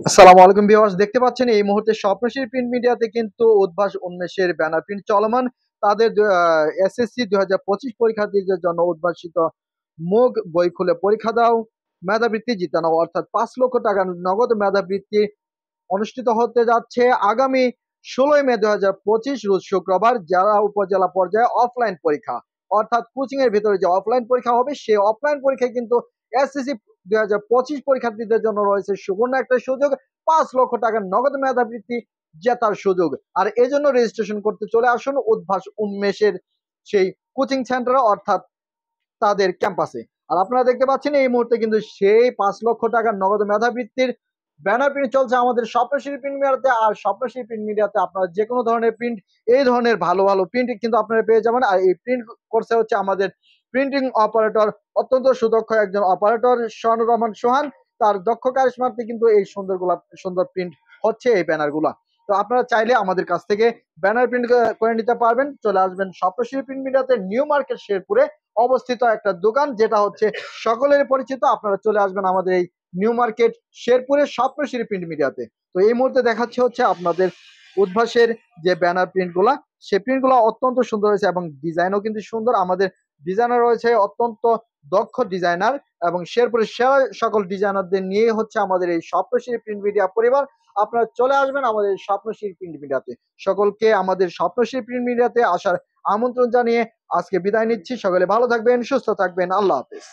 আসসালামু আলাইকুম ভিউয়ার্স, দেখতে পাচ্ছেন এই মুহূর্তে স্বপ্নশীল প্রিন্ট মিডিয়াতে কিন্তু উদ্ভাস উন্মেষের ব্যানার প্রিন্ট চলমান। তাদের এসএসসি 2025 পরীক্ষার্থীদের জন্য উদ্ভাসিত মুগ বই খুলে পরীক্ষা দাও, মেধাবৃত্তি জিতানো, অর্থাৎ 5 লক্ষ টাকার নগদ মেধাবৃত্তি অনুষ্ঠিত হতে যাচ্ছে আগামী 16 মে 2025 রোজ শুক্রবার। যারা উপজেলা পর্যায়ে অফলাইন পরীক্ষা, অর্থাৎ কোচিং এর ভিতরে যে অফলাইন পরীক্ষা হবে, সেই অফলাইন পরীক্ষায় কিন্তু এসএসসি 2025 পরীক্ষার্থীদের জন্য রয়েছে সুবর্ণ একটা সুযোগ, 5 লক্ষ টাকার নগদ মেধাবৃত্তি জেতার সুযোগ। আর এজন্য রেজিস্ট্রেশন করতে চলে আসুন উদ্ভাস উন্মেষের সেই কোচিং সেন্টারে, অর্থাৎ তাদের ক্যাম্পাসে। আর আপনারা দেখতে পাচ্ছেন এই মুহূর্তে কিন্তু সেই 5 লক্ষ টাকার নগদ মেধাবৃত্তির ব্যানার প্রিন্ট চলছে আমাদের স্বপ্নশীল প্রিন্ট মিডিয়াতে। আর স্বপ্নশীল প্রিন্ট মিডিয়াতে আপনারা যে কোনো ধরনের প্রিন্ট, এই ধরনের ভালো ভালো প্রিন্ট কিন্তু আপনারা পেয়ে যাবেন। আর এই প্রিন্ট করছে হচ্ছে আমাদের প্রিন্টিং অপারেটর, অত্যন্ত সুদক্ষ একজন অপারেটর শানুর রহমান সোহান। তার দক্ষ কারিশমাতে কিন্তু এই সুন্দর প্রিন্ট হচ্ছে এই ব্যানারগুলা। তো আপনারা চাইলে আমাদের কাছ থেকে ব্যানার প্রিন্ট করে নিতে পারবেন। চলে আসবেন স্বপ্নশীল প্রিন্ট মিডিয়াতে, নিউ মার্কেট শেরপুরে অবস্থিত একটা দোকান, যেটা হচ্ছে সকলের পরিচিত। আপনারা চলে আসবেন আমাদের এই নিউ মার্কেট শেরপুরের স্বপ্নশীল প্রিন্ট মিডিয়াতে। তো এই মুহূর্তে দেখাচ্ছে হচ্ছে আপনাদের উদ্ভাসের যে ব্যানার প্রিন্টগুলা, সেই প্রিন্টগুলো অত্যন্ত সুন্দর হয়েছে এবং ডিজাইনও কিন্তু সুন্দর। আমাদের ডিজাইনার রয়েছে অত্যন্ত দক্ষ ডিজাইনার, এবং শেরপুরের সেরা সকল ডিজাইনারদের নিয়ে হচ্ছে আমাদের এই স্বপ্নশীল প্রিন্ট মিডিয়া পরিবার। আপনারা চলে আসবেন আমাদের স্বপ্নশীল প্রিন্ট মিডিয়াতে। সকলকে আমাদের স্বপ্নশীল প্রিন্ট মিডিয়াতে আসার আমন্ত্রণ জানিয়ে আজকে বিদায় নিচ্ছি। সকলে ভালো থাকবেন, সুস্থ থাকবেন। আল্লাহ হাফেজ।